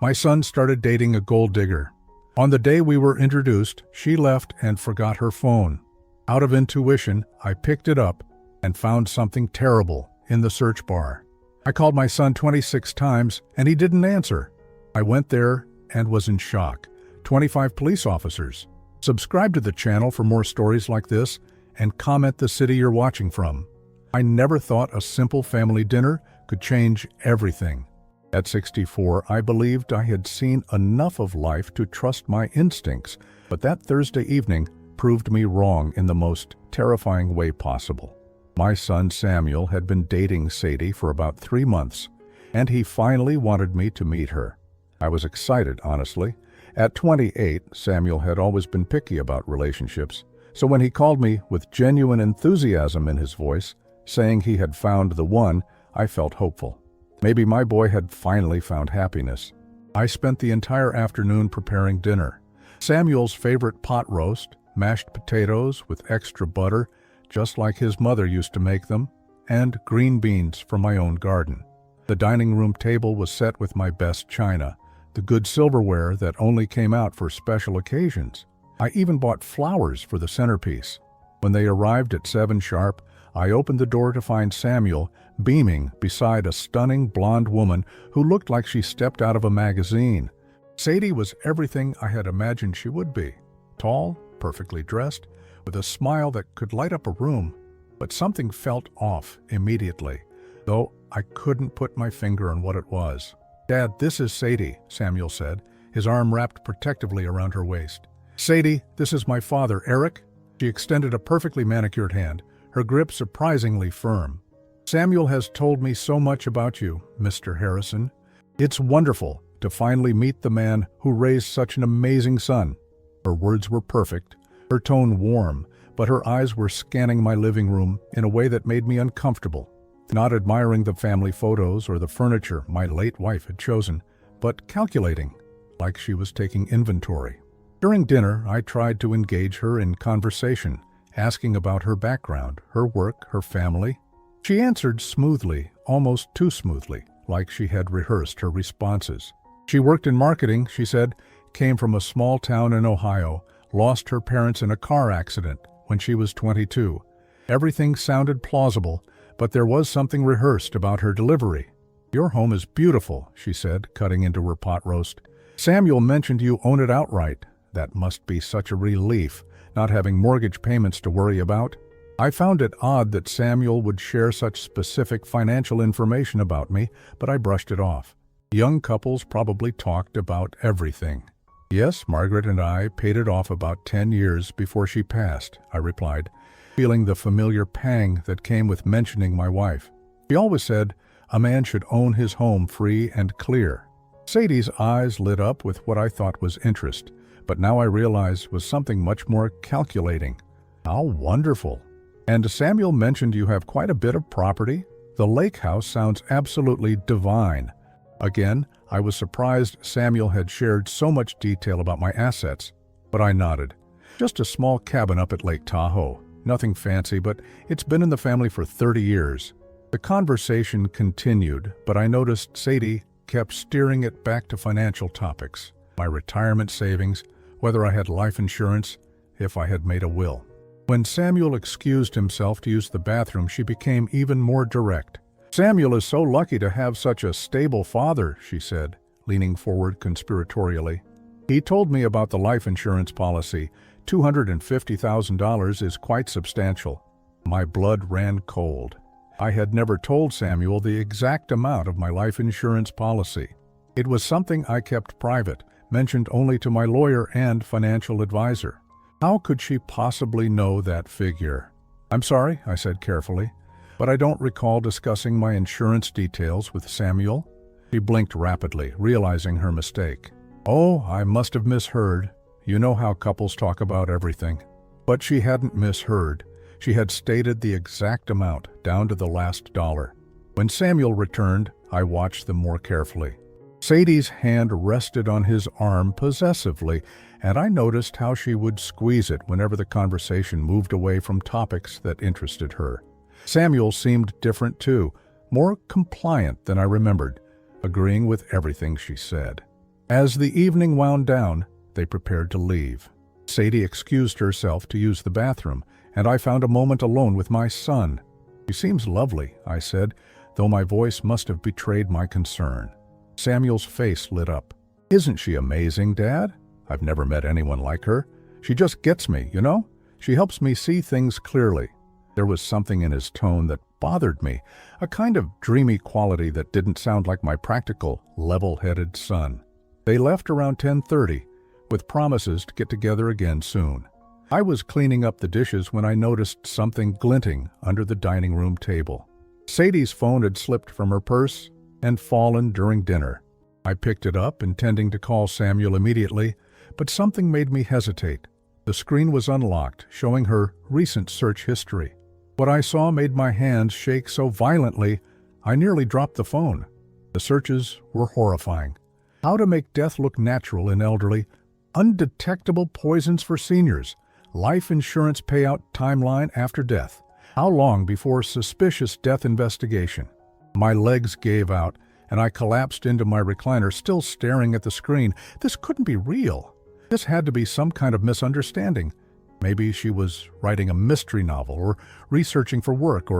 My son started dating a gold digger. On the day we were introduced, she left and forgot her phone. Out of intuition, I picked it up and found something terrible in the search bar. I called my son 26 times and he didn't answer. I went there and was in shock. 25 police officers. Subscribe to the channel for more stories like this and comment the city you're watching from. I never thought a simple family dinner could change everything. At 64, I believed I had seen enough of life to trust my instincts, but that Thursday evening proved me wrong in the most terrifying way possible. My son Samuel had been dating Sadie for about 3 months, and he finally wanted me to meet her. I was excited, honestly. At 28, Samuel had always been picky about relationships, so when he called me with genuine enthusiasm in his voice, saying he had found the one, I felt hopeful. Maybe my boy had finally found happiness. I spent the entire afternoon preparing dinner. Samuel's favorite pot roast, mashed potatoes with extra butter, just like his mother used to make them, and green beans from my own garden. The dining room table was set with my best china, the good silverware that only came out for special occasions. I even bought flowers for the centerpiece. When they arrived at 7 sharp, I opened the door to find Samuel beaming beside a stunning blonde woman who looked like she stepped out of a magazine. Sadie was everything I had imagined she would be. Tall, perfectly dressed, with a smile that could light up a room, but something felt off immediately, though I couldn't put my finger on what it was. "Dad, this is Sadie," Samuel said, his arm wrapped protectively around her waist. "Sadie, this is my father, Eric." She extended a perfectly manicured hand, her grip surprisingly firm. "Samuel has told me so much about you, Mr. Harrison. It's wonderful to finally meet the man who raised such an amazing son." Her words were perfect, her tone warm, but her eyes were scanning my living room in a way that made me uncomfortable. Not admiring the family photos or the furniture my late wife had chosen, but calculating, like she was taking inventory. During dinner, I tried to engage her in conversation, asking about her background, her work, her family. She answered smoothly, almost too smoothly, like she had rehearsed her responses. She worked in marketing, she said, came from a small town in Ohio, lost her parents in a car accident when she was 22. Everything sounded plausible, but there was something rehearsed about her delivery. "Your home is beautiful," she said, cutting into her pot roast. "Samuel mentioned you own it outright. That must be such a relief, not having mortgage payments to worry about." I found it odd that Samuel would share such specific financial information about me, but I brushed it off. Young couples probably talked about everything. "Yes, Margaret and I paid it off about 10 years before she passed," I replied, feeling the familiar pang that came with mentioning my wife. She always said a man should own his home free and clear. Sadie's eyes lit up with what I thought was interest, but now I realized was something much more calculating. "How wonderful. And Samuel mentioned you have quite a bit of property? The lake house sounds absolutely divine." Again, I was surprised Samuel had shared so much detail about my assets, but I nodded. "Just a small cabin up at Lake Tahoe. Nothing fancy, but it's been in the family for 30 years. The conversation continued, but I noticed Sadie kept steering it back to financial topics. My retirement savings, whether I had life insurance, if I had made a will. When Samuel excused himself to use the bathroom, she became even more direct. "Samuel is so lucky to have such a stable father," she said, leaning forward conspiratorially. "He told me about the life insurance policy. $250,000 is quite substantial." My blood ran cold. I had never told Samuel the exact amount of my life insurance policy. It was something I kept private, mentioned only to my lawyer and financial advisor. How could she possibly know that figure? "I'm sorry," I said carefully, "but I don't recall discussing my insurance details with Samuel." She blinked rapidly, realizing her mistake. "Oh, I must have misheard. You know how couples talk about everything." But she hadn't misheard. She had stated the exact amount, down to the last dollar. When Samuel returned, I watched them more carefully. Sadie's hand rested on his arm possessively, and I noticed how she would squeeze it whenever the conversation moved away from topics that interested her. Samuel seemed different too, more compliant than I remembered, agreeing with everything she said. As the evening wound down, they prepared to leave. Sadie excused herself to use the bathroom, and I found a moment alone with my son. "She seems lovely," I said, though my voice must have betrayed my concern. Samuel's face lit up. "Isn't she amazing, Dad? I've never met anyone like her. She just gets me, you know? She helps me see things clearly." There was something in his tone that bothered me, a kind of dreamy quality that didn't sound like my practical, level-headed son. They left around 10:30, with promises to get together again soon. I was cleaning up the dishes when I noticed something glinting under the dining room table. Sadie's phone had slipped from her purse and fallen during dinner. I picked it up, intending to call Samuel immediately, but something made me hesitate. The screen was unlocked, showing her recent search history. What I saw made my hands shake so violently, I nearly dropped the phone. The searches were horrifying. How to make death look natural in elderly, undetectable poisons for seniors, life insurance payout timeline after death, how long before suspicious death investigation. My legs gave out, and I collapsed into my recliner, still staring at the screen. This couldn't be real. This had to be some kind of misunderstanding. Maybe she was writing a mystery novel or researching for work,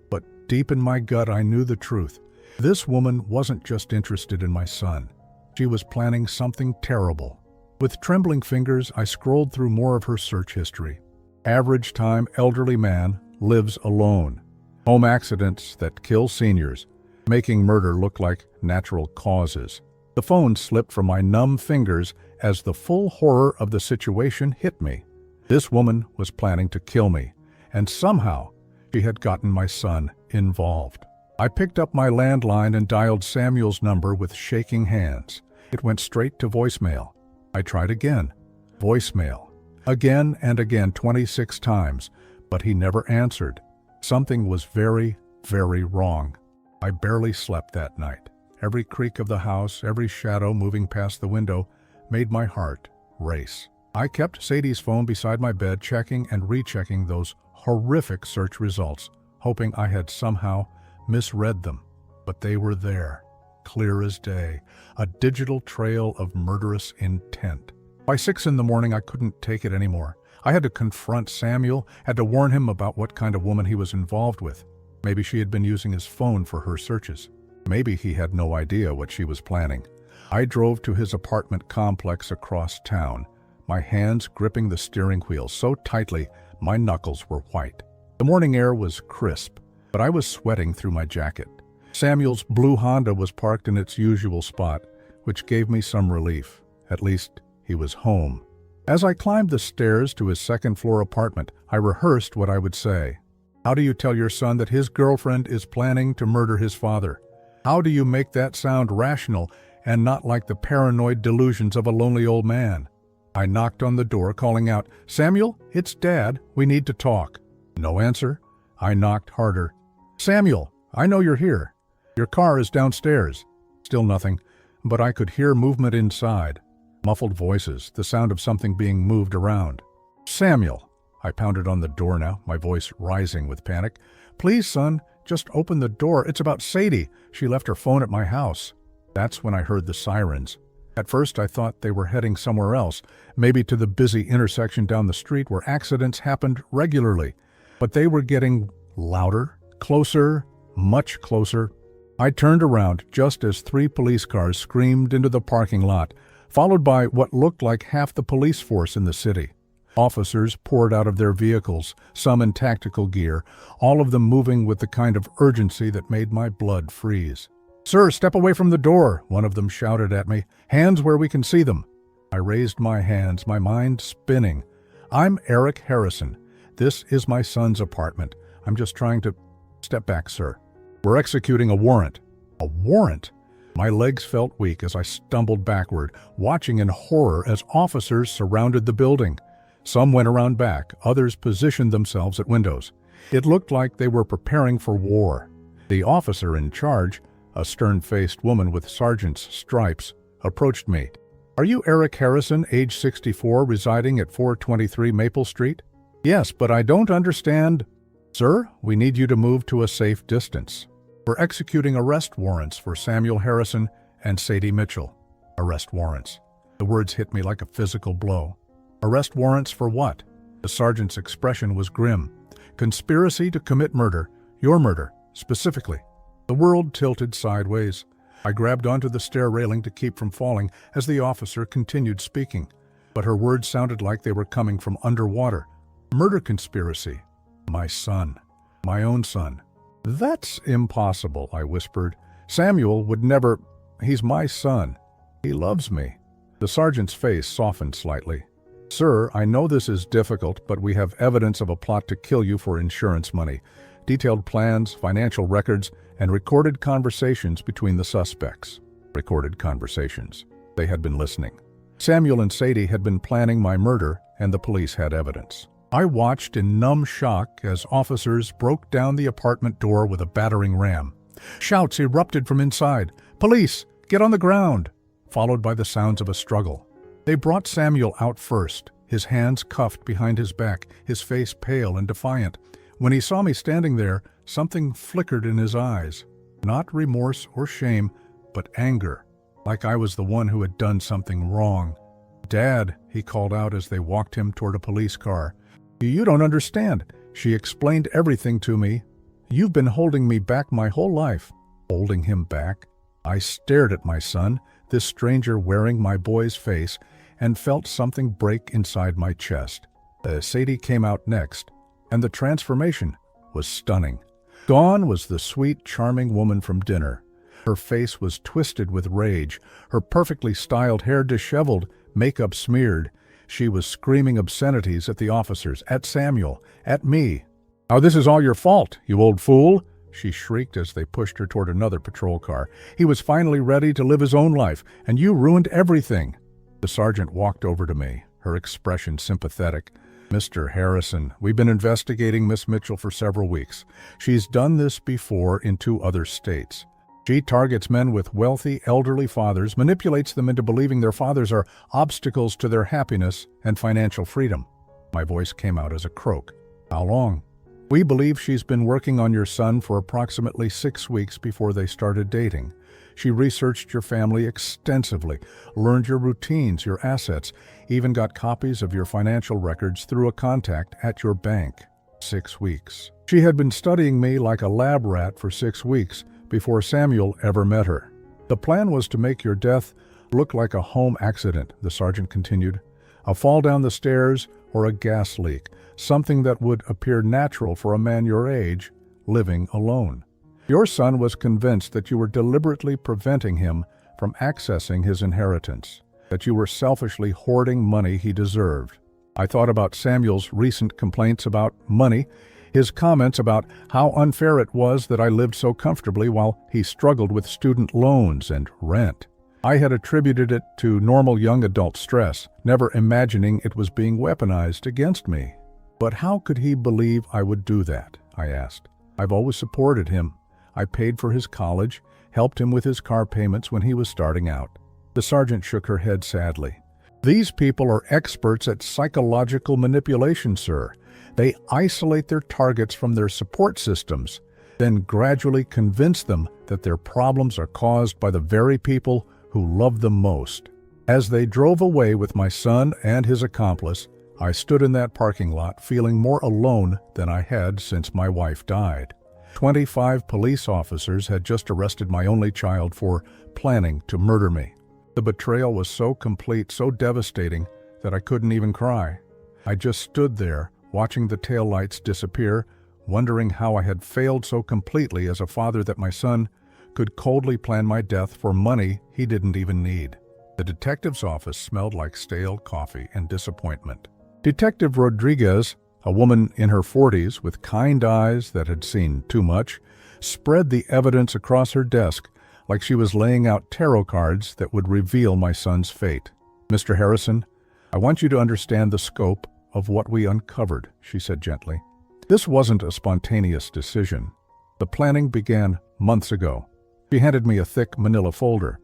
but deep in my gut I knew the truth. This woman wasn't just interested in my son. She was planning something terrible. With trembling fingers, I scrolled through more of her search history. Average time elderly man lives alone. Home accidents that kill seniors, making murder look like natural causes. The phone slipped from my numb fingers as the full horror of the situation hit me. This woman was planning to kill me, and somehow she had gotten my son involved. I picked up my landline and dialed Samuel's number with shaking hands. It went straight to voicemail. I tried again. Voicemail. Again and again, 26 times, but he never answered. Something was very, very wrong. I barely slept that night. Every creak of the house, every shadow moving past the window made my heart race. I kept Sadie's phone beside my bed, checking and rechecking those horrific search results, hoping I had somehow misread them. But they were there, clear as day, a digital trail of murderous intent. By 6 in the morning, I couldn't take it anymore. I had to confront Samuel, had to warn him about what kind of woman he was involved with. Maybe she had been using his phone for her searches. Maybe he had no idea what she was planning. I drove to his apartment complex across town, my hands gripping the steering wheel so tightly my knuckles were white. The morning air was crisp, but I was sweating through my jacket. Samuel's blue Honda was parked in its usual spot, which gave me some relief. At least he was home. As I climbed the stairs to his second-floor apartment, I rehearsed what I would say. How do you tell your son that his girlfriend is planning to murder his father? How do you make that sound rational and not like the paranoid delusions of a lonely old man? I knocked on the door, calling out, "Samuel, it's Dad. We need to talk." No answer. I knocked harder. "Samuel, I know you're here. Your car is downstairs." Still nothing, but I could hear movement inside. Muffled voices, the sound of something being moved around. "Samuel," I pounded on the door now, my voice rising with panic. "Please, son, just open the door. It's about Sadie. She left her phone at my house." That's when I heard the sirens. At first I thought they were heading somewhere else, maybe to the busy intersection down the street where accidents happened regularly. But they were getting louder, closer, much closer. I turned around just as 3 police cars screamed into the parking lot, followed by what looked like half the police force in the city. Officers poured out of their vehicles, some in tactical gear, all of them moving with the kind of urgency that made my blood freeze. "Sir, step away from the door," one of them shouted at me. "Hands where we can see them." I raised my hands, my mind spinning. "I'm Eric Harrison. This is my son's apartment. I'm just trying to—" "Step back, sir. We're executing a warrant." "A warrant?" My legs felt weak as I stumbled backward, watching in horror as officers surrounded the building. Some went around back, others positioned themselves at windows. It looked like they were preparing for war. The officer in charge, a stern-faced woman with sergeant's stripes, approached me. "Are you Eric Harrison, age 64, residing at 423 Maple Street?" "Yes, but I don't understand." "Sir, we need you to move to a safe distance. We're executing arrest warrants for Samuel Harrison and Sadie Mitchell." Arrest warrants. The words hit me like a physical blow. Arrest warrants for what? The sergeant's expression was grim. Conspiracy to commit murder. Your murder, specifically. The world tilted sideways. I grabbed onto the stair railing to keep from falling as the officer continued speaking, but her words sounded like they were coming from underwater. Murder conspiracy. My son. My own son. That's impossible, I whispered. Samuel would never... He's my son. He loves me. The sergeant's face softened slightly. Sir, I know this is difficult, but we have evidence of a plot to kill you for insurance money. Detailed plans, financial records, and recorded conversations between the suspects. Recorded conversations. They had been listening. Samuel and Sadie had been planning my murder, and the police had evidence. I watched in numb shock as officers broke down the apartment door with a battering ram. Shouts erupted from inside. "Police, get on the ground!" followed by the sounds of a struggle. They brought Samuel out first, his hands cuffed behind his back, his face pale and defiant. When he saw me standing there, something flickered in his eyes. Not remorse or shame, but anger, like I was the one who had done something wrong. "Dad," he called out as they walked him toward a police car. "You don't understand." She explained everything to me. "You've been holding me back my whole life." Holding him back? I stared at my son, this stranger wearing my boy's face, and felt something break inside my chest. Sadie came out next, and the transformation was stunning. Gone was the sweet, charming woman from dinner. Her face was twisted with rage, her perfectly styled hair disheveled, makeup smeared. She was screaming obscenities at the officers, at Samuel, at me. "Oh, this is all your fault, you old fool!" she shrieked as they pushed her toward another patrol car. "He was finally ready to live his own life, and you ruined everything." The sergeant walked over to me, her expression sympathetic. "Mr. Harrison, we've been investigating Miss Mitchell for several weeks. She's done this before in 2 other states. She targets men with wealthy, elderly fathers, manipulates them into believing their fathers are obstacles to their happiness and financial freedom." My voice came out as a croak. "How long?" "We believe she's been working on your son for approximately 6 weeks before they started dating. She researched your family extensively, learned your routines, your assets, even got copies of your financial records through a contact at your bank. 6 weeks. She had been studying me like a lab rat for 6 weeks before Samuel ever met her. The plan was to make your death look like a home accident," the sergeant continued. "A fall down the stairs or a gas leak, something that would appear natural for a man your age, living alone. Your son was convinced that you were deliberately preventing him from accessing his inheritance, that you were selfishly hoarding money he deserved. I thought about Samuel's recent complaints about money, his comments about how unfair it was that I lived so comfortably while he struggled with student loans and rent. I had attributed it to normal young adult stress, never imagining it was being weaponized against me. But how could he believe I would do that? I asked. I've always supported him. I paid for his college, helped him with his car payments when he was starting out." The sergeant shook her head sadly. "These people are experts at psychological manipulation, sir. They isolate their targets from their support systems, then gradually convince them that their problems are caused by the very people who love them most." As they drove away with my son and his accomplice, I stood in that parking lot feeling more alone than I had since my wife died. 25 police officers had just arrested my only child for planning to murder me. The betrayal was so complete, so devastating, that I couldn't even cry. I just stood there, watching the taillights disappear, wondering how I had failed so completely as a father that my son could coldly plan my death for money he didn't even need. The detective's office smelled like stale coffee and disappointment. Detective Rodriguez, a woman in her 40s with kind eyes that had seen too much, spread the evidence across her desk like she was laying out tarot cards that would reveal my son's fate. "Mr. Harrison, I want you to understand the scope of what we uncovered," she said gently. "This wasn't a spontaneous decision. The planning began months ago." She handed me a thick manila folder.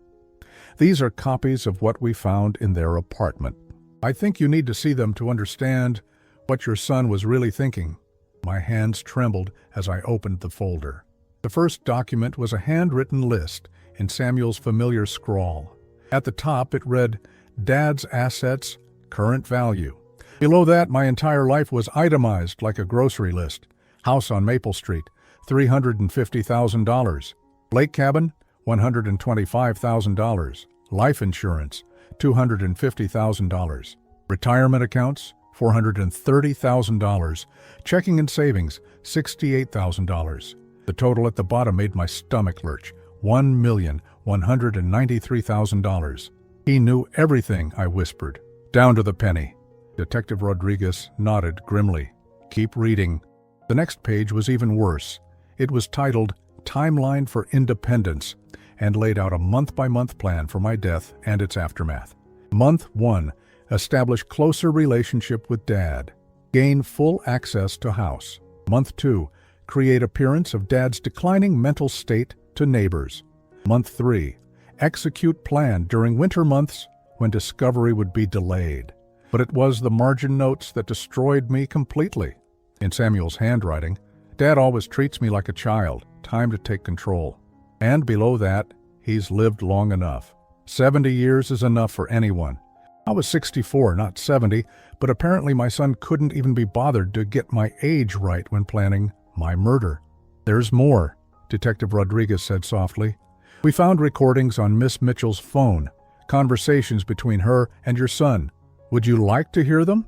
"These are copies of what we found in their apartment. I think you need to see them to understand what your son was really thinking." My hands trembled as I opened the folder. The first document was a handwritten list in Samuel's familiar scrawl. At the top, it read, Dad's assets, current value. Below that, my entire life was itemized like a grocery list. House on Maple Street, $350,000. Lake cabin, $125,000. Life insurance, $250,000. Retirement accounts, $430,000. Checking and savings, $68,000. The total at the bottom made my stomach lurch, $1,193,000. He knew everything, I whispered, down to the penny. Detective Rodriguez nodded grimly. Keep reading. The next page was even worse. It was titled Timeline for Independence and laid out a month-by-month plan for my death and its aftermath. Month 1, establish closer relationship with Dad. Gain full access to house. Month 2, create appearance of Dad's declining mental state to neighbors. Month 3, execute plan during winter months when discovery would be delayed. But it was the margin notes that destroyed me completely. In Samuel's handwriting, Dad always treats me like a child, time to take control. And below that, he's lived long enough. 70 years is enough for anyone. I was 64, not 70, but apparently my son couldn't even be bothered to get my age right when planning my murder. There's more, Detective Rodriguez said softly. We found recordings on Miss Mitchell's phone, conversations between her and your son. Would you like to hear them?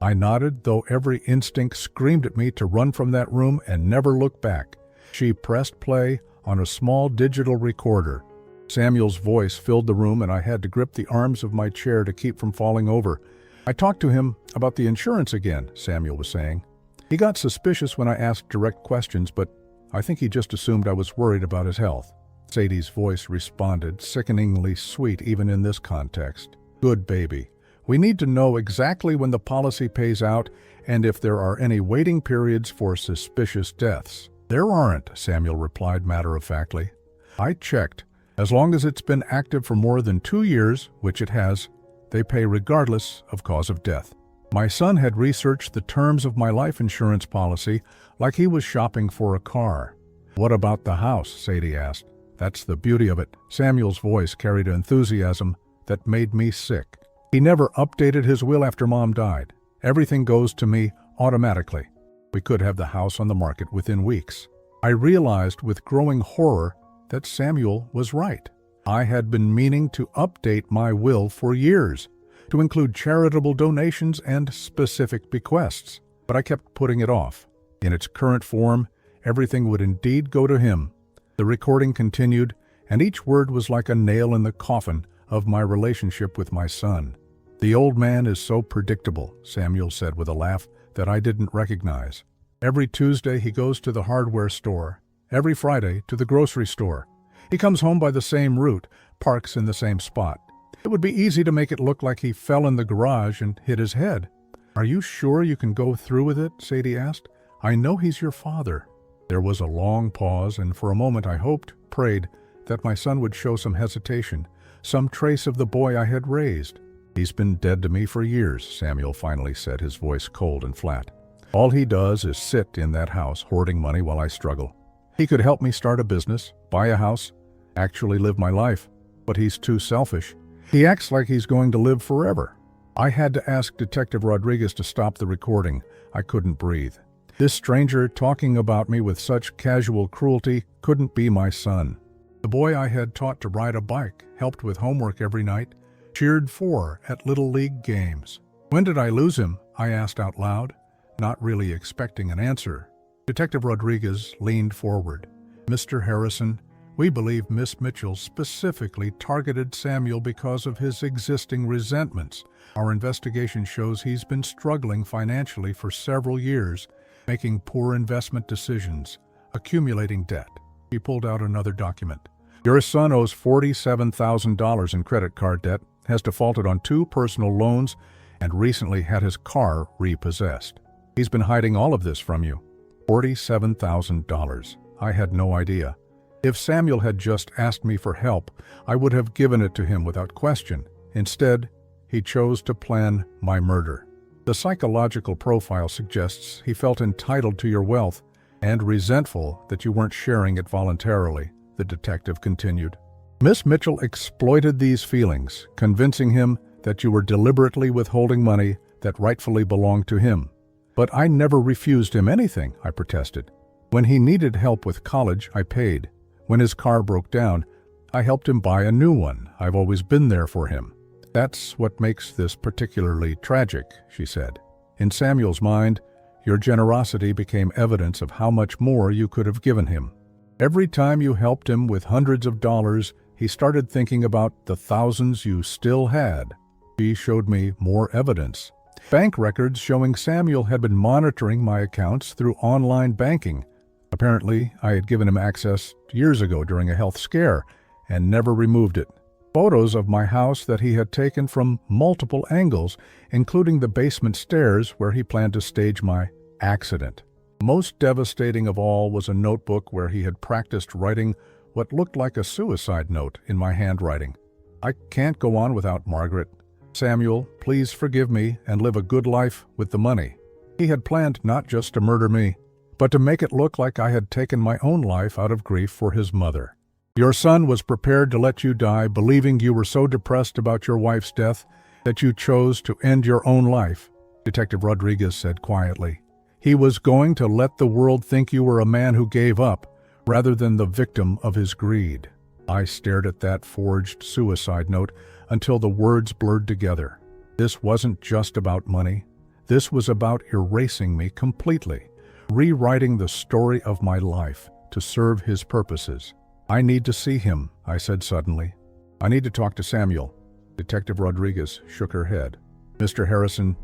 I nodded, though every instinct screamed at me to run from that room and never look back. She pressed play on a small digital recorder. Samuel's voice filled the room, and I had to grip the arms of my chair to keep from falling over. I talked to him about the insurance again, Samuel was saying. He got suspicious when I asked direct questions, but I think he just assumed I was worried about his health. Sadie's voice responded, sickeningly sweet even in this context. Good baby. We need to know exactly when the policy pays out and if there are any waiting periods for suspicious deaths. There aren't, Samuel replied matter-of-factly. I checked. As long as it's been active for more than 2 years, which it has, they pay regardless of cause of death. My son had researched the terms of my life insurance policy like he was shopping for a car. What about the house? Sadie asked. That's the beauty of it. Samuel's voice carried enthusiasm that made me sick. He never updated his will after Mom died. Everything goes to me automatically. We could have the house on the market within weeks. I realized with growing horror that Samuel was right. I had been meaning to update my will for years, to include charitable donations and specific bequests, but I kept putting it off. In its current form, everything would indeed go to him. The recording continued, and each word was like a nail in the coffin of my relationship with my son. The old man is so predictable, Samuel said with a laugh that I didn't recognize. Every Tuesday he goes to the hardware store, every Friday to the grocery store. He comes home by the same route, parks in the same spot. It would be easy to make it look like he fell in the garage and hit his head. Are you sure you can go through with it? Sadie asked. I know he's your father. There was a long pause, and for a moment I hoped, prayed, that my son would show some hesitation, some trace of the boy I had raised. He's been dead to me for years, Samuel finally said, his voice cold and flat. All he does is sit in that house, hoarding money while I struggle. He could help me start a business, buy a house, actually live my life, but he's too selfish. He acts like he's going to live forever. I had to ask Detective Rodriguez to stop the recording. I couldn't breathe. This stranger talking about me with such casual cruelty couldn't be my son. The boy I had taught to ride a bike, helped with homework every night, cheered for at Little League games. When did I lose him? I asked out loud, not really expecting an answer. Detective Rodriguez leaned forward. Mr. Harrison, we believe Miss Mitchell specifically targeted Samuel because of his existing resentments. Our investigation shows he's been struggling financially for several years, making poor investment decisions, accumulating debt. He pulled out another document. Your son owes $47,000 in credit card debt, has defaulted on 2 personal loans, and recently had his car repossessed. He's been hiding all of this from you. $47,000. I had no idea. If Samuel had just asked me for help, I would have given it to him without question. Instead, he chose to plan my murder. The psychological profile suggests he felt entitled to your wealth and resentful that you weren't sharing it voluntarily, the detective continued. Miss Mitchell exploited these feelings, convincing him that you were deliberately withholding money that rightfully belonged to him. But I never refused him anything, I protested. When he needed help with college, I paid. When his car broke down, I helped him buy a new one. I've always been there for him. That's what makes this particularly tragic, she said. In Samuel's mind, your generosity became evidence of how much more you could have given him. Every time you helped him with hundreds of dollars, he started thinking about the thousands you still had. She showed me more evidence. Bank records showing Samuel had been monitoring my accounts through online banking. Apparently, I had given him access years ago during a health scare and never removed it. Photos of my house that he had taken from multiple angles, including the basement stairs where he planned to stage my accident. Most devastating of all was a notebook where he had practiced writing what looked like a suicide note in my handwriting. I can't go on without Margaret. Samuel, please forgive me and live a good life with the money. He had planned not just to murder me, but to make it look like I had taken my own life out of grief for his mother. Your son was prepared to let you die, believing you were so depressed about your wife's death that you chose to end your own life, Detective Rodriguez said quietly. He was going to let the world think you were a man who gave up, rather than the victim of his greed. I stared at that forged suicide note until the words blurred together. This wasn't just about money. This was about erasing me completely, rewriting the story of my life to serve his purposes. I need to see him, I said suddenly. I need to talk to Samuel. Detective Rodriguez shook her head. Mr. Harrison,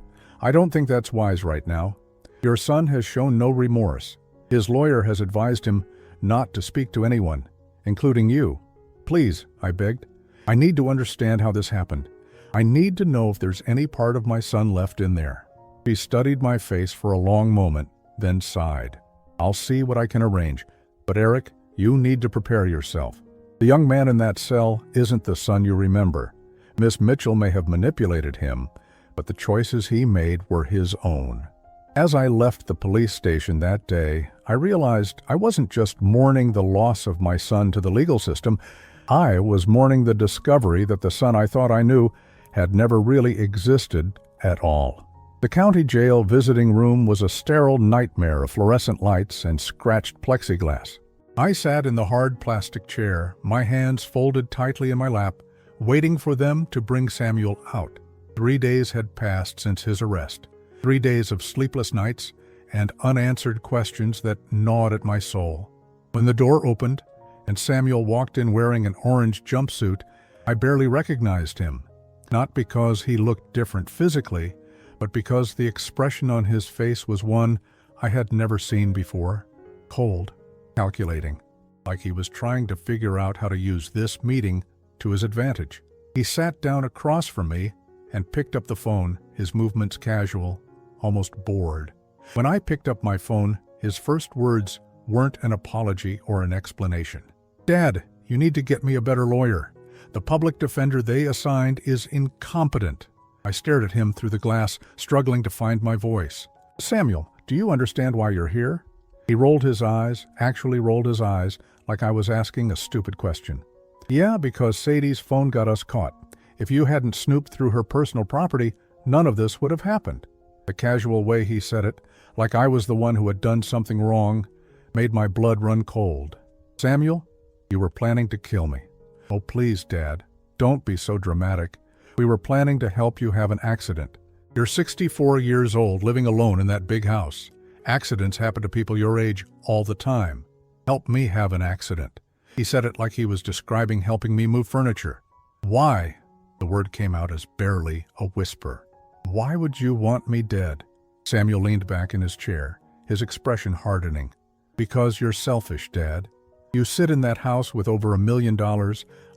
I don't think that's wise right now. Your son has shown no remorse. His lawyer has advised him not to speak to anyone, including you. Please, I begged. I need to understand how this happened. I need to know if there's any part of my son left in there. She studied my face for a long moment, then sighed. I'll see what I can arrange. But Eric, you need to prepare yourself. The young man in that cell isn't the son you remember. Miss Mitchell may have manipulated him, but the choices he made were his own. As I left the police station that day, I realized I wasn't just mourning the loss of my son to the legal system. I was mourning the discovery that the son I thought I knew had never really existed at all. The county jail visiting room was a sterile nightmare of fluorescent lights and scratched plexiglass. I sat in the hard plastic chair, my hands folded tightly in my lap, waiting for them to bring Samuel out. 3 days had passed since his arrest. 3 days of sleepless nights and unanswered questions that gnawed at my soul. When the door opened and Samuel walked in wearing an orange jumpsuit, I barely recognized him. Not because he looked different physically, but because the expression on his face was one I had never seen before. Cold, calculating, like he was trying to figure out how to use this meeting to his advantage. He sat down across from me and picked up the phone, his movements casual, almost bored. When I picked up my phone, his first words weren't an apology or an explanation. Dad, you need to get me a better lawyer. The public defender they assigned is incompetent. I stared at him through the glass, struggling to find my voice. Samuel, do you understand why you're here? He rolled his eyes, actually rolled his eyes, like I was asking a stupid question. Yeah, because Sadie's phone got us caught. If you hadn't snooped through her personal property, none of this would have happened. The casual way he said it, like I was the one who had done something wrong, made my blood run cold. Samuel, you were planning to kill me. Oh, please, Dad, don't be so dramatic. We were planning to help you have an accident. You're 64 years old, living alone in that big house. Accidents happen to people your age all the time. Help me have an accident. He said it like he was describing helping me move furniture. Why? The word came out as barely a whisper. Why would you want me dead? Samuel leaned back in his chair, his expression hardening. Because you're selfish, Dad. You sit in that house with over $1 million,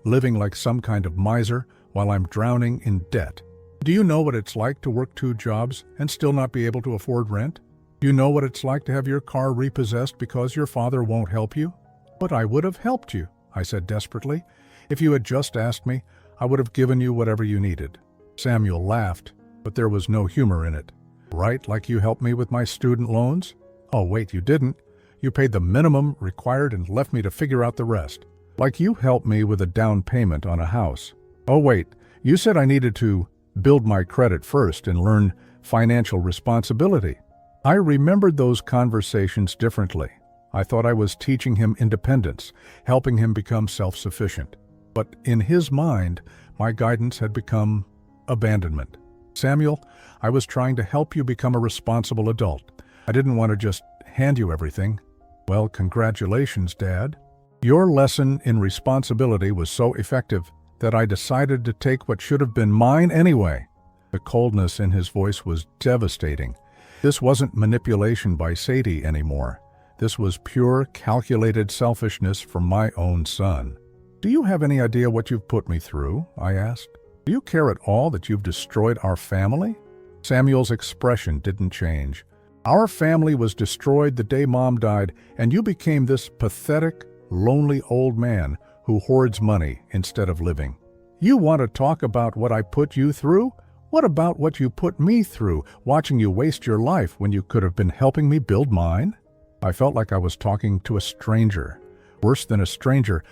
living like some kind of miser while I'm drowning in debt. Do you know what it's like to work 2 jobs and still not be able to afford rent? Do you know what it's like to have your car repossessed because your father won't help you? But I would have helped you, I said desperately. If you had just asked me, I would have given you whatever you needed. Samuel laughed, but there was no humor in it. Right, like you helped me with my student loans? Oh, wait, you didn't. You paid the minimum required and left me to figure out the rest. Like you helped me with a down payment on a house. Oh wait, you said I needed to build my credit first and learn financial responsibility. I remembered those conversations differently. I thought I was teaching him independence, helping him become self-sufficient. But in his mind, my guidance had become abandonment. Samuel, I was trying to help you become a responsible adult. I didn't want to just hand you everything. Well, congratulations, Dad. Your lesson in responsibility was so effective that I decided to take what should have been mine anyway. The coldness in his voice was devastating. This wasn't manipulation by Sadie anymore. This was pure, calculated selfishness from my own son. Do you have any idea what you've put me through? I asked. Do you care at all that you've destroyed our family? Samuel's expression didn't change. Our family was destroyed the day Mom died, and you became this pathetic, lonely old man who hoards money instead of living. You want to talk about what I put you through? What about what you put me through, watching you waste your life when you could have been helping me build mine? I felt like I was talking to a stranger. Worse than a stranger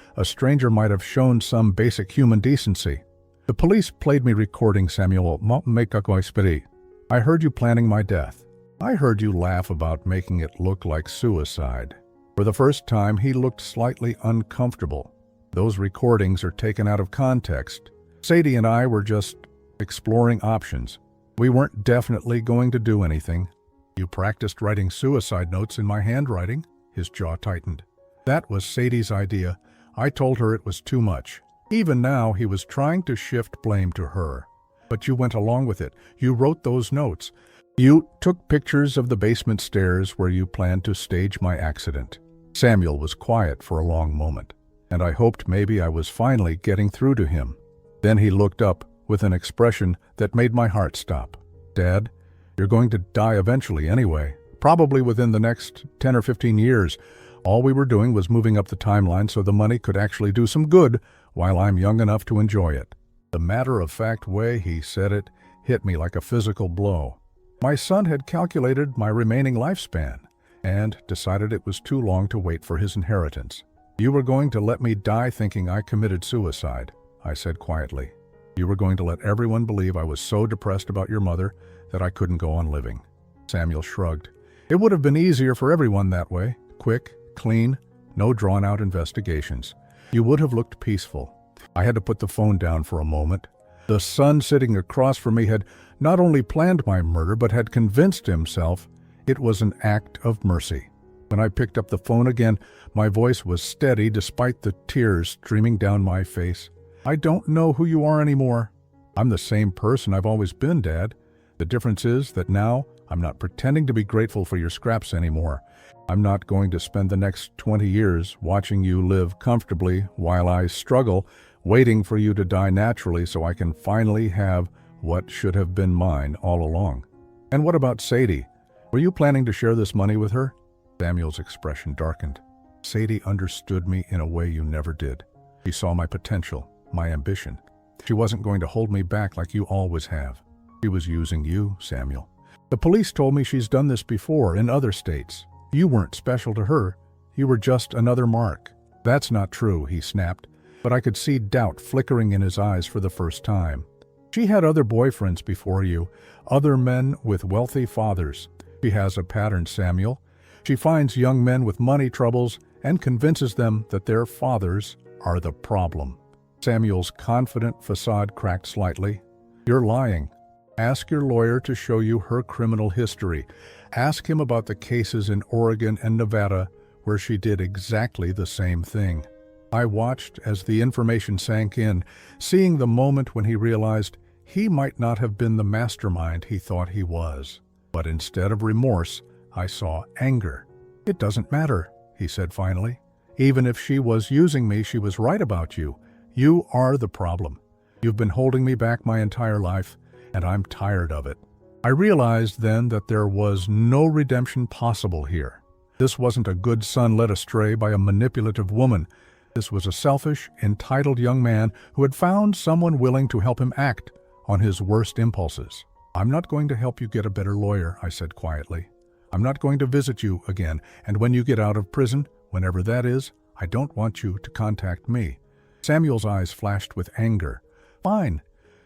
might have shown some basic human decency. The police played me recording Samuel. I heard you planning my death. I heard you laugh about making it look like suicide. For the first time, he looked slightly uncomfortable. Those recordings are taken out of context. Sadie and I were just exploring options. We weren't definitely going to do anything. You practiced writing suicide notes in my handwriting. His jaw tightened. That was Sadie's idea. I told her it was too much. Even now, he was trying to shift blame to her. But you went along with it. You wrote those notes. You took pictures of the basement stairs where you planned to stage my accident. Samuel was quiet for a long moment, and I hoped maybe I was finally getting through to him. Then he looked up with an expression that made my heart stop. Dad, you're going to die eventually anyway, probably within the next 10 or 15 years. All we were doing was moving up the timeline so the money could actually do some good while I'm young enough to enjoy it. The matter-of-fact way he said it hit me like a physical blow. My son had calculated my remaining lifespan and decided it was too long to wait for his inheritance. You were going to let me die thinking I committed suicide, I said quietly. You were going to let everyone believe I was so depressed about your mother that I couldn't go on living. Samuel shrugged. It would have been easier for everyone that way. Quick, clean, no drawn-out investigations. You would have looked peaceful. I had to put the phone down for a moment. The son sitting across from me had not only planned my murder, but had convinced himself it was an act of mercy. When I picked up the phone again, my voice was steady despite the tears streaming down my face. I don't know who you are anymore. I'm the same person I've always been, Dad. The difference is that now I'm not pretending to be grateful for your scraps anymore. I'm not going to spend the next 20 years watching you live comfortably while I struggle, waiting for you to die naturally so I can finally have what should have been mine all along. And what about Sadie? Were you planning to share this money with her? Samuel's expression darkened. Sadie understood me in a way you never did. She saw my potential, my ambition. She wasn't going to hold me back like you always have. She was using you, Samuel. The police told me she's done this before in other states. You weren't special to her. You were just another mark. That's not true, he snapped, but I could see doubt flickering in his eyes for the first time. She had other boyfriends before you, other men with wealthy fathers. She has a pattern, Samuel. She finds young men with money troubles and convinces them that their fathers are the problem. Samuel's confident facade cracked slightly. You're lying. Ask your lawyer to show you her criminal history. Ask him about the cases in Oregon and Nevada where she did exactly the same thing. I watched as the information sank in, seeing the moment when he realized he might not have been the mastermind he thought he was. But instead of remorse, I saw anger. It doesn't matter, he said finally. Even if she was using me, she was right about you. You are the problem. You've been holding me back my entire life, and I'm tired of it. I realized then that there was no redemption possible here. This wasn't a good son led astray by a manipulative woman. This was a selfish, entitled young man who had found someone willing to help him act on his worst impulses. I'm not going to help you get a better lawyer, I said quietly. I'm not going to visit you again, and when you get out of prison, whenever that is, I don't want you to contact me." Samuel's eyes flashed with anger. "Fine,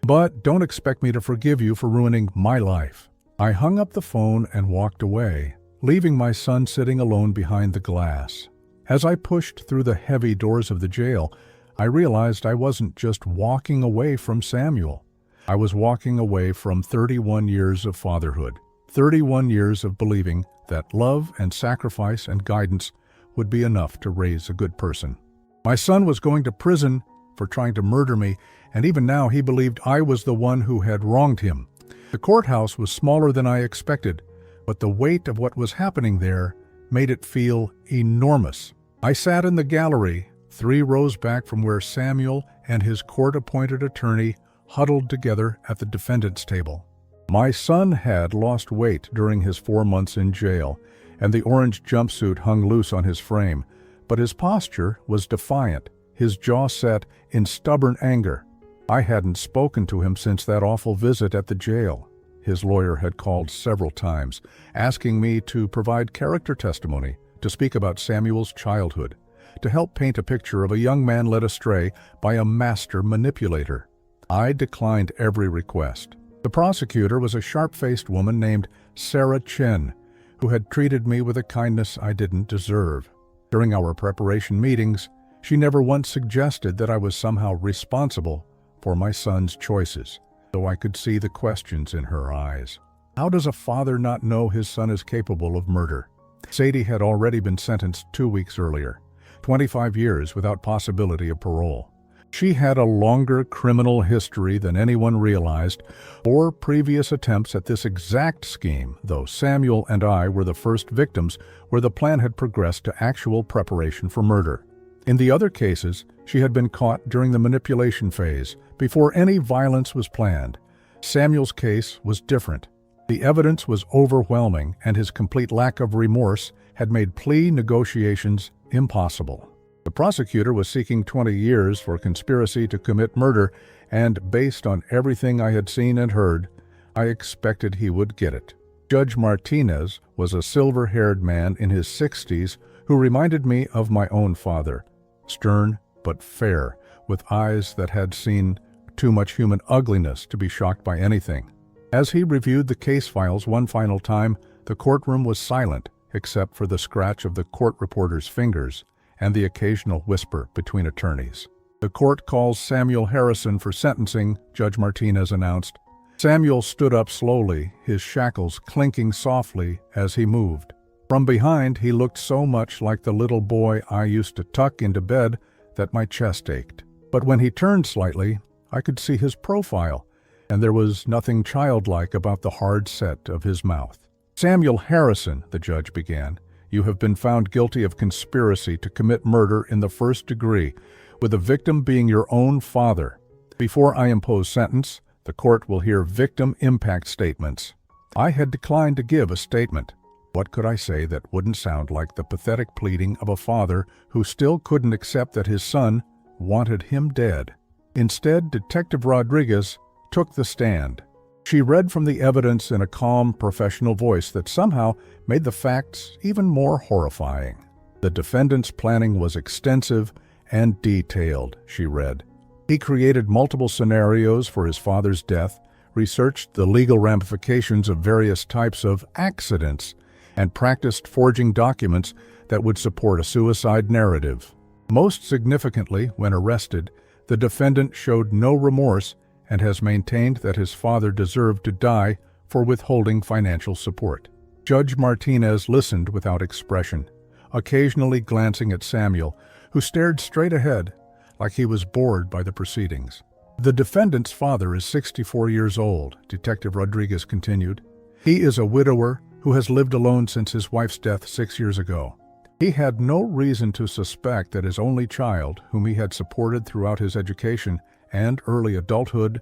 but don't expect me to forgive you for ruining my life." I hung up the phone and walked away, leaving my son sitting alone behind the glass. As I pushed through the heavy doors of the jail, I realized I wasn't just walking away from Samuel. I was walking away from 31 years of fatherhood, 31 years of believing that love and sacrifice and guidance would be enough to raise a good person. My son was going to prison for trying to murder me, and even now he believed I was the one who had wronged him. The courthouse was smaller than I expected, but the weight of what was happening there made it feel enormous. I sat in the gallery, 3 rows back from where Samuel and his court-appointed attorney huddled together at the defendant's table. My son had lost weight during his 4 months in jail, and the orange jumpsuit hung loose on his frame, but his posture was defiant, his jaw set in stubborn anger. I hadn't spoken to him since that awful visit at the jail. His lawyer had called several times, asking me to provide character testimony, to speak about Samuel's childhood, to help paint a picture of a young man led astray by a master manipulator. I declined every request. The prosecutor was a sharp-faced woman named Sarah Chen, who had treated me with a kindness I didn't deserve. During our preparation meetings, she never once suggested that I was somehow responsible for my son's choices, though I could see the questions in her eyes. How does a father not know his son is capable of murder? Sadie had already been sentenced 2 weeks earlier, 25 years without possibility of parole. She had a longer criminal history than anyone realized, 4 previous attempts at this exact scheme, though Samuel and I were the first victims where the plan had progressed to actual preparation for murder. In the other cases, she had been caught during the manipulation phase, before any violence was planned. Samuel's case was different. The evidence was overwhelming, and his complete lack of remorse had made plea negotiations impossible. The prosecutor was seeking 20 years for conspiracy to commit murder, and based on everything I had seen and heard, I expected he would get it. Judge Martinez was a silver-haired man in his 60s who reminded me of my own father, stern but fair, with eyes that had seen too much human ugliness to be shocked by anything. As he reviewed the case files one final time, the courtroom was silent, except for the scratch of the court reporter's fingers and the occasional whisper between attorneys. "The court calls Samuel Harrison for sentencing," Judge Martinez announced. Samuel stood up slowly, his shackles clinking softly as he moved. From behind, he looked so much like the little boy I used to tuck into bed that my chest ached. But when he turned slightly, I could see his profile, and there was nothing childlike about the hard set of his mouth. "Samuel Harrison," the judge began, "you have been found guilty of conspiracy to commit murder in the first degree, with the victim being your own father. Before I impose sentence, the court will hear victim impact statements." I had declined to give a statement. What could I say that wouldn't sound like the pathetic pleading of a father who still couldn't accept that his son wanted him dead? Instead, Detective Rodriguez took the stand. She read from the evidence in a calm, professional voice that somehow made the facts even more horrifying. "The defendant's planning was extensive and detailed," she read. "He created multiple scenarios for his father's death, researched the legal ramifications of various types of accidents, and practiced forging documents that would support a suicide narrative. Most significantly, when arrested, the defendant showed no remorse and has maintained that his father deserved to die for withholding financial support." Judge Martinez listened without expression, occasionally glancing at Samuel, who stared straight ahead like he was bored by the proceedings. "The defendant's father is 64 years old," Detective Rodriguez continued. "He is a widower who has lived alone since his wife's death 6 years ago. He had no reason to suspect that his only child, whom he had supported throughout his education and early adulthood,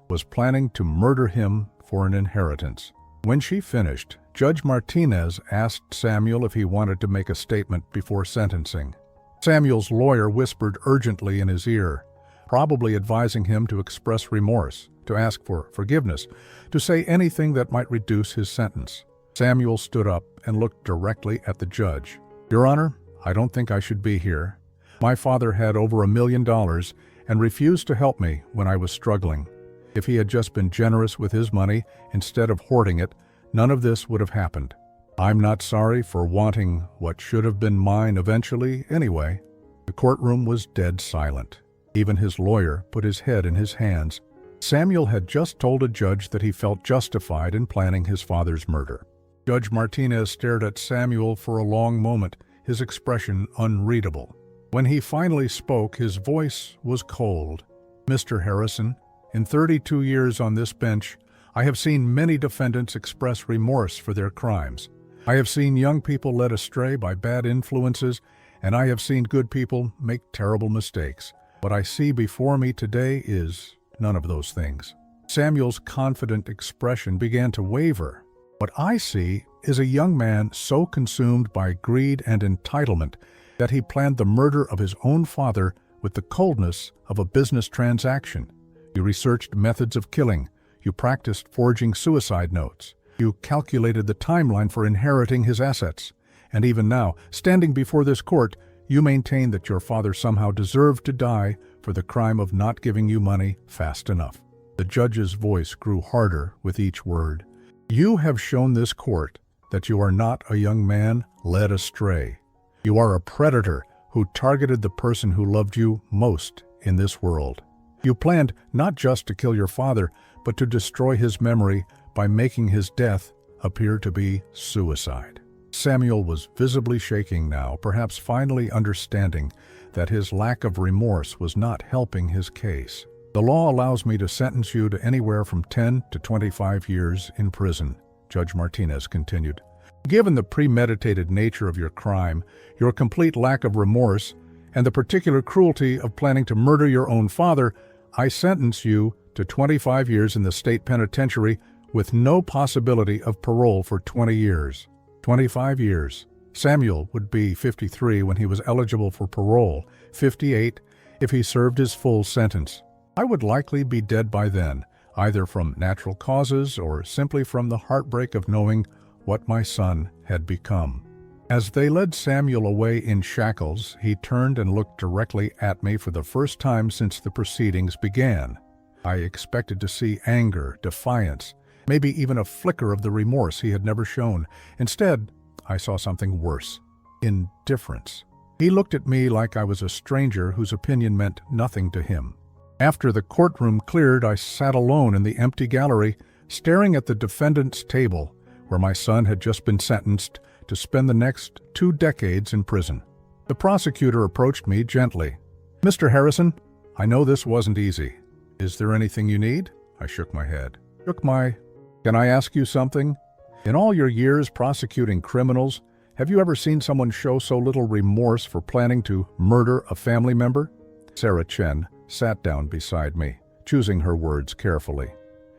was planning to murder him for an inheritance." When she finished, Judge Martinez asked Samuel if he wanted to make a statement before sentencing. Samuel's lawyer whispered urgently in his ear, probably advising him to express remorse, to ask for forgiveness, to say anything that might reduce his sentence. Samuel stood up and looked directly at the judge. "Your Honor, I don't think I should be here. My father had over $1 million and refused to help me when I was struggling. If he had just been generous with his money instead of hoarding it, none of this would have happened. I'm not sorry for wanting what should have been mine eventually anyway. The courtroom was dead silent. Even his lawyer put his head in his hands. Samuel had just told a judge that he felt justified in planning his father's murder. Judge Martinez stared at Samuel for a long moment, his expression unreadable. When he finally spoke, his voice was cold. "Mr. Harrison, in 32 years on this bench, I have seen many defendants express remorse for their crimes. I have seen young people led astray by bad influences, and I have seen good people make terrible mistakes. What I see before me today is none of those things." Samuel's confident expression began to waver. "What I see is a young man so consumed by greed and entitlement that he planned the murder of his own father with the coldness of a business transaction. You researched methods of killing. You practiced forging suicide notes. You calculated the timeline for inheriting his assets. And even now, standing before this court, you maintain that your father somehow deserved to die for the crime of not giving you money fast enough." The judge's voice grew harder with each word. "You have shown this court that you are not a young man led astray. You are a predator who targeted the person who loved you most in this world. You planned not just to kill your father, but to destroy his memory by making his death appear to be suicide." Samuel was visibly shaking now, perhaps finally understanding that his lack of remorse was not helping his case. "The law allows me to sentence you to anywhere from 10 to 25 years in prison," Judge Martinez continued. "Given the premeditated nature of your crime, your complete lack of remorse, and the particular cruelty of planning to murder your own father, I sentence you to 25 years in the state penitentiary with no possibility of parole for 20 years. 25 years. Samuel would be 53 when he was eligible for parole, 58 if he served his full sentence. I would likely be dead by then, either from natural causes or simply from the heartbreak of knowing what my son had become." As they led Samuel away in shackles, he turned and looked directly at me for the first time since the proceedings began. I expected to see anger, defiance, maybe even a flicker of the remorse he had never shown. Instead, I saw something worse: indifference. He looked at me like I was a stranger whose opinion meant nothing to him. After the courtroom cleared, I sat alone in the empty gallery, staring at the defendant's table, where my son had just been sentenced to spend the next 2 decades in prison. The prosecutor approached me gently. "Mr. Harrison, I know this wasn't easy. Is there anything you need?" I shook my head. "Can I ask you something? In all your years prosecuting criminals, have you ever seen someone show so little remorse for planning to murder a family member?" Sarah Chen sat down beside me, choosing her words carefully.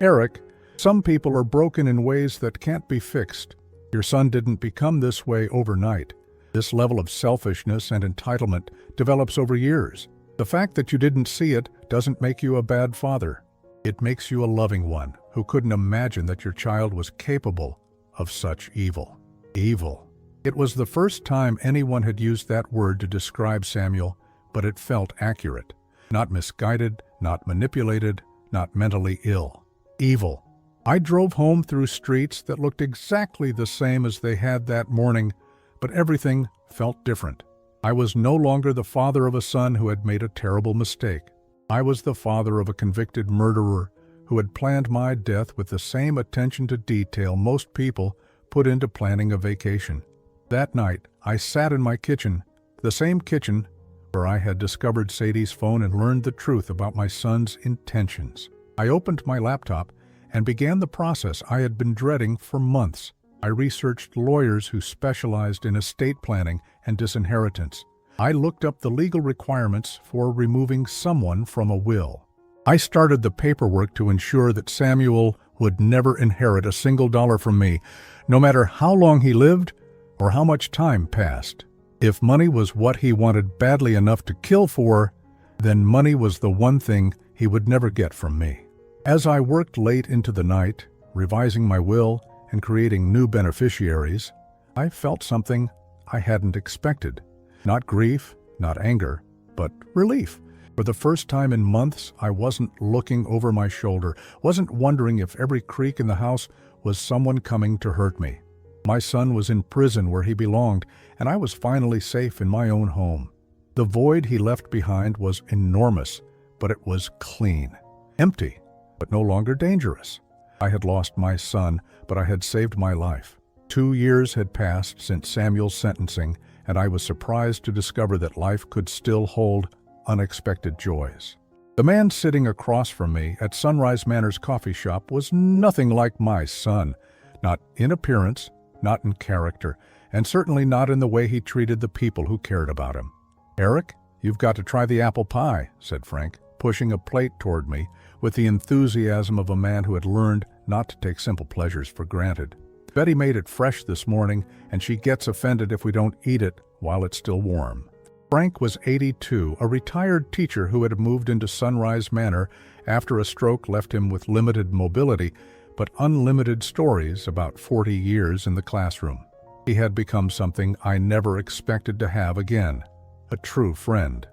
"Eric, some people are broken in ways that can't be fixed. Your son didn't become this way overnight. This level of selfishness and entitlement develops over years. The fact that you didn't see it doesn't make you a bad father. It makes you a loving one who couldn't imagine that your child was capable of such evil." Evil. It was the first time anyone had used that word to describe Samuel, but it felt accurate. Not misguided, not manipulated, not mentally ill. Evil. I drove home through streets that looked exactly the same as they had that morning, but everything felt different. I was no longer the father of a son who had made a terrible mistake. I was the father of a convicted murderer who had planned my death with the same attention to detail most people put into planning a vacation. That night, I sat in my kitchen, the same kitchen where I had discovered Sadie's phone and learned the truth about my son's intentions. I opened my laptop and began the process I had been dreading for months. I researched lawyers who specialized in estate planning and disinheritance. I looked up the legal requirements for removing someone from a will. I started the paperwork to ensure that Samuel would never inherit a single dollar from me, no matter how long he lived or how much time passed. If money was what he wanted badly enough to kill for, then money was the one thing he would never get from me. As I worked late into the night, revising my will and creating new beneficiaries, I felt something I hadn't expected. Not grief, not anger, but relief. For the first time in months, I wasn't looking over my shoulder, wasn't wondering if every creak in the house was someone coming to hurt me. My son was in prison where he belonged, and I was finally safe in my own home. The void he left behind was enormous, but it was clean. Empty, but no longer dangerous. I had lost my son, but I had saved my life. 2 years had passed since Samuel's sentencing, and I was surprised to discover that life could still hold unexpected joys. The man sitting across from me at Sunrise Manor's coffee shop was nothing like my son, not in appearance, not in character, and certainly not in the way he treated the people who cared about him. "Eric, you've got to try the apple pie," said Frank, pushing a plate toward me with the enthusiasm of a man who had learned not to take simple pleasures for granted. "Betty made it fresh this morning, and she gets offended if we don't eat it while it's still warm." Frank was 82, a retired teacher who had moved into Sunrise Manor after a stroke left him with limited mobility, but unlimited stories about 40 years in the classroom. He had become something I never expected to have again, a true friend.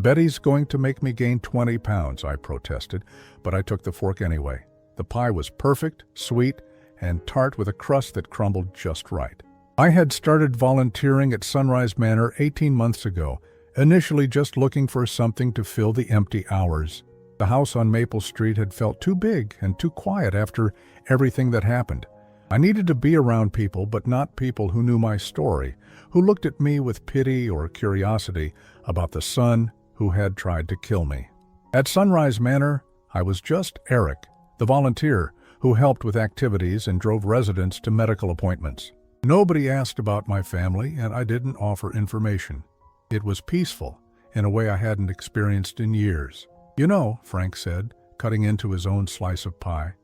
"Betty's going to make me gain 20 pounds, I protested, but I took the fork anyway. The pie was perfect, sweet, and tart with a crust that crumbled just right. I had started volunteering at Sunrise Manor 18 months ago, initially just looking for something to fill the empty hours. The house on Maple Street had felt too big and too quiet after everything that happened. I needed to be around people, but not people who knew my story, who looked at me with pity or curiosity about the son who had tried to kill me. At Sunrise Manor, I was just Eric, the volunteer who helped with activities and drove residents to medical appointments. Nobody asked about my family, and I didn't offer information. It was peaceful, in a way I hadn't experienced in years. "You know," Frank said, cutting into his own slice of pie,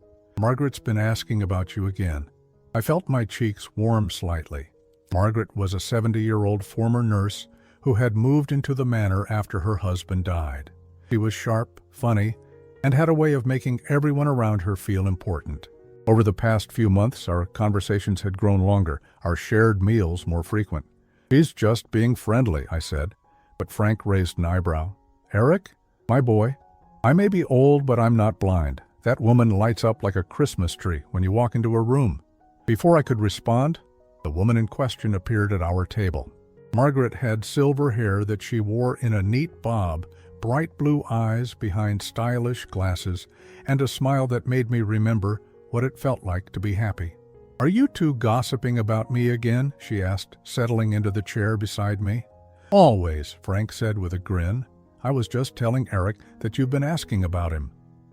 "Margaret's been asking about you again." I felt my cheeks warm slightly. Margaret was a 70-year-old former nurse who had moved into the manor after her husband died. She was sharp, funny, and had a way of making everyone around her feel important. Over the past few months, our conversations had grown longer, our shared meals more frequent. "She's just being friendly," I said, but Frank raised an eyebrow. "Eric, my boy, I may be old, but I'm not blind. That woman lights up like a Christmas tree when you walk into her room." Before I could respond, the woman in question appeared at our table. Margaret had silver hair that she wore in a neat bob, bright blue eyes behind stylish glasses, and a smile that made me remember what it felt like to be happy. "Are you two gossiping about me again?" she asked, settling into the chair beside me. "Always," Frank said with a grin. "I was just telling Eric that you've been asking about him."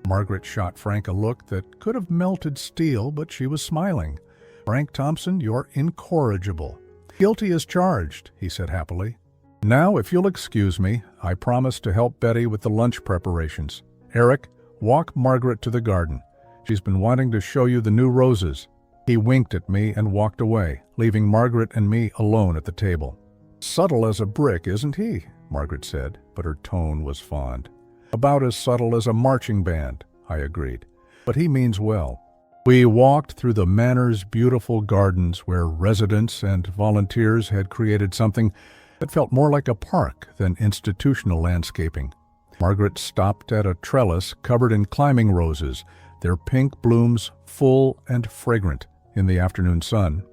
Margaret shot Frank a look that could have melted steel, but she was smiling. "Frank Thompson, you're incorrigible." "Guilty as charged," he said happily. "Now, if you'll excuse me, I promise to help Betty with the lunch preparations. Eric, walk Margaret to the garden. She's been wanting to show you the new roses." He winked at me and walked away, leaving Margaret and me alone at the table. "Subtle as a brick, isn't he?" Margaret said, but her tone was fond. "About as subtle as a marching band," I agreed. "But he means well." We walked through the manor's beautiful gardens where residents and volunteers had created something that felt more like a park than institutional landscaping. Margaret stopped at a trellis covered in climbing roses, their pink blooms full and fragrant in the afternoon sun.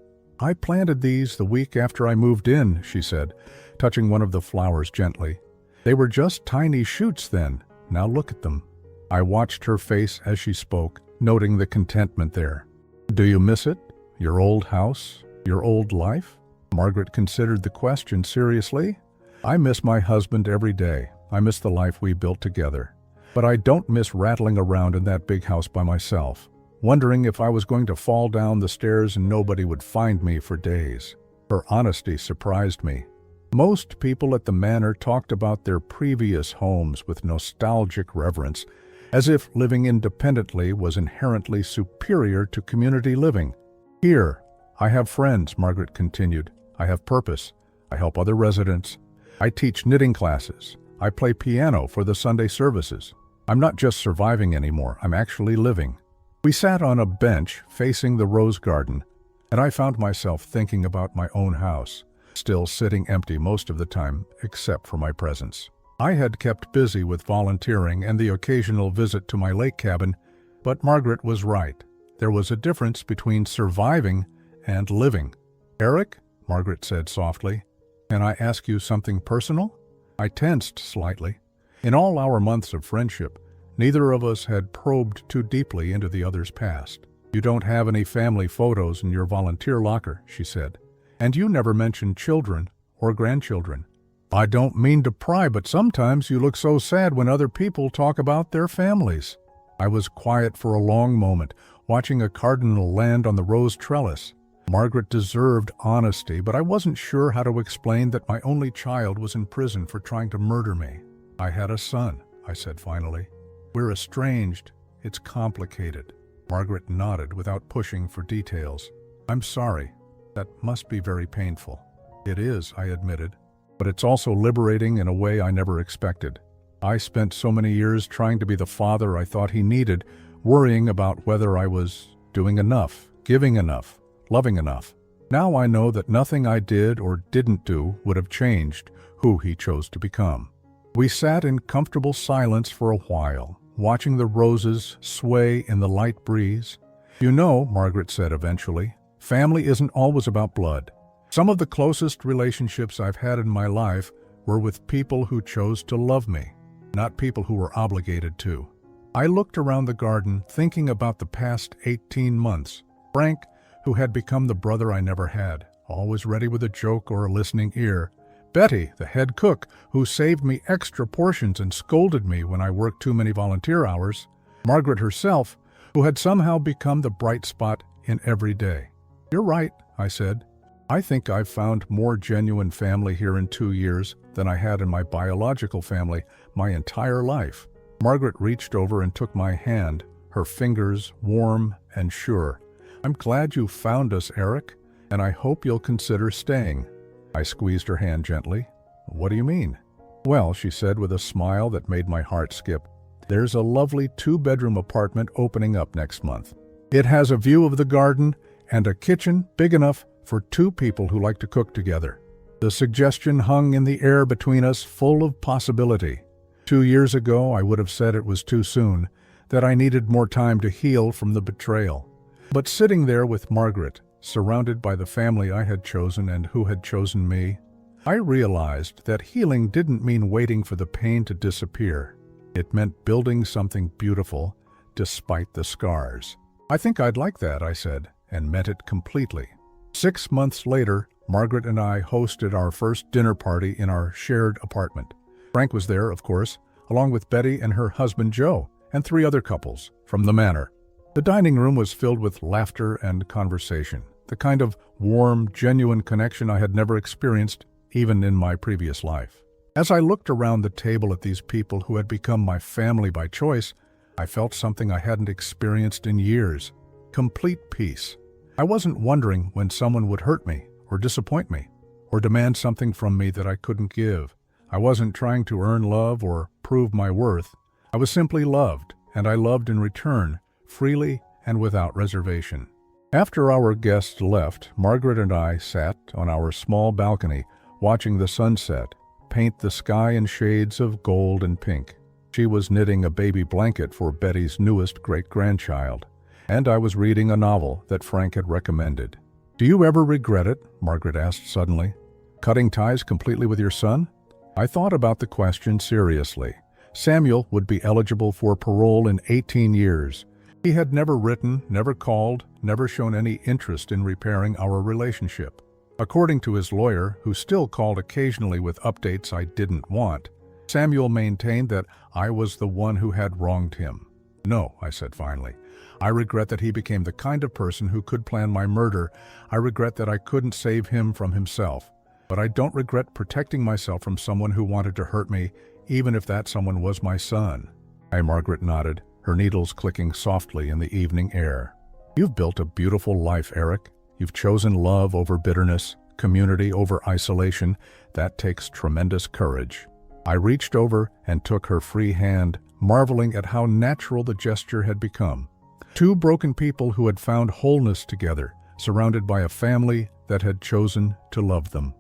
"I planted these the week after I moved in," she said, touching one of the flowers gently. "They were just tiny shoots then. Now look at them." I watched her face as she spoke, noting the contentment there. "Do you miss it? Your old house? Your old life?" Margaret considered the question seriously. "I miss my husband every day. I miss the life we built together. But I don't miss rattling around in that big house by myself, wondering if I was going to fall down the stairs and nobody would find me for days." Her honesty surprised me. Most people at the manor talked about their previous homes with nostalgic reverence, as if living independently was inherently superior to community living. "Here, I have friends," Margaret continued. "I have purpose. I help other residents. I teach knitting classes. I play piano for the Sunday services. I'm not just surviving anymore, I'm actually living." We sat on a bench facing the rose garden, and I found myself thinking about my own house, still sitting empty most of the time, except for my presence. I had kept busy with volunteering and the occasional visit to my lake cabin, but Margaret was right. There was a difference between surviving and living. "Eric," Margaret said softly, "can I ask you something personal?" I tensed slightly. In all our months of friendship, neither of us had probed too deeply into the other's past. "You don't have any family photos in your volunteer locker," she said, "and you never mentioned children or grandchildren." "I don't mean to pry, but sometimes you look so sad when other people talk about their families." I was quiet for a long moment, watching a cardinal land on the rose trellis. Margaret deserved honesty, but I wasn't sure how to explain that my only child was in prison for trying to murder me. "I had a son," I said finally. "We're estranged. It's complicated." Margaret nodded without pushing for details. "I'm sorry. That must be very painful." "It is," I admitted, "but it's also liberating in a way I never expected. I spent so many years trying to be the father I thought he needed, worrying about whether I was doing enough, giving enough, loving enough. Now I know that nothing I did or didn't do would have changed who he chose to become." We sat in comfortable silence for a while, watching the roses sway in the light breeze. "You know," Margaret said eventually, "family isn't always about blood. Some of the closest relationships I've had in my life were with people who chose to love me, not people who were obligated to." I looked around the garden, thinking about the past 18 months. Frank, who had become the brother I never had, always ready with a joke or a listening ear. Betty, the head cook, who saved me extra portions and scolded me when I worked too many volunteer hours. Margaret herself, who had somehow become the bright spot in every day. "You're right," I said. "I think I've found more genuine family here in 2 years than I had in my biological family my entire life." Margaret reached over and took my hand, her fingers warm and sure. "I'm glad you found us, Eric, and I hope you'll consider staying." I squeezed her hand gently. "What do you mean?" "Well," she said with a smile that made my heart skip, "there's a lovely 2-bedroom apartment opening up next month. It has a view of the garden and a kitchen big enough for 2 people who like to cook together." The suggestion hung in the air between us, full of possibility. 2 years ago, I would have said it was too soon, that I needed more time to heal from the betrayal. But sitting there with Margaret, surrounded by the family I had chosen and who had chosen me, I realized that healing didn't mean waiting for the pain to disappear. It meant building something beautiful, despite the scars. "I think I'd like that," I said, and meant it completely. 6 months later, Margaret and I hosted our first dinner party in our shared apartment. Frank was there, of course, along with Betty and her husband Joe, and 3 other couples from the manor. The dining room was filled with laughter and conversation, the kind of warm, genuine connection I had never experienced even in my previous life. As I looked around the table at these people who had become my family by choice, I felt something I hadn't experienced in years: complete peace. I wasn't wondering when someone would hurt me, or disappoint me, or demand something from me that I couldn't give. I wasn't trying to earn love or prove my worth. I was simply loved, and I loved in return, freely and without reservation. After our guests left, Margaret and I sat on our small balcony, watching the sunset paint the sky in shades of gold and pink. She was knitting a baby blanket for Betty's newest great-grandchild, and I was reading a novel that Frank had recommended. "Do you ever regret it?" Margaret asked suddenly. "Cutting ties completely with your son?" I thought about the question seriously. Samuel would be eligible for parole in 18 years. He had never written, never called, never shown any interest in repairing our relationship. According to his lawyer, who still called occasionally with updates I didn't want, Samuel maintained that I was the one who had wronged him. "No," I said finally. "I regret that he became the kind of person who could plan my murder. I regret that I couldn't save him from himself. But I don't regret protecting myself from someone who wanted to hurt me, even if that someone was my son." Margaret nodded, her needles clicking softly in the evening air. "You've built a beautiful life, Eric. You've chosen love over bitterness, community over isolation. That takes tremendous courage." I reached over and took her free hand, marveling at how natural the gesture had become. 2 broken people who had found wholeness together, surrounded by a family that had chosen to love them.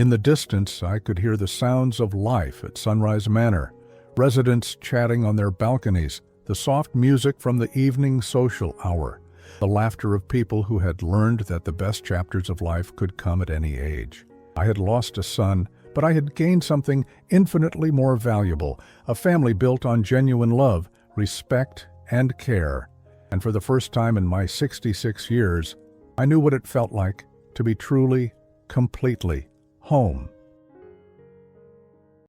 In the distance, I could hear the sounds of life at Sunrise Manor, residents chatting on their balconies, the soft music from the evening social hour, the laughter of people who had learned that the best chapters of life could come at any age. I had lost a son, but I had gained something infinitely more valuable, a family built on genuine love, respect, and care. And for the first time in my 66 years, I knew what it felt like to be truly, completely home.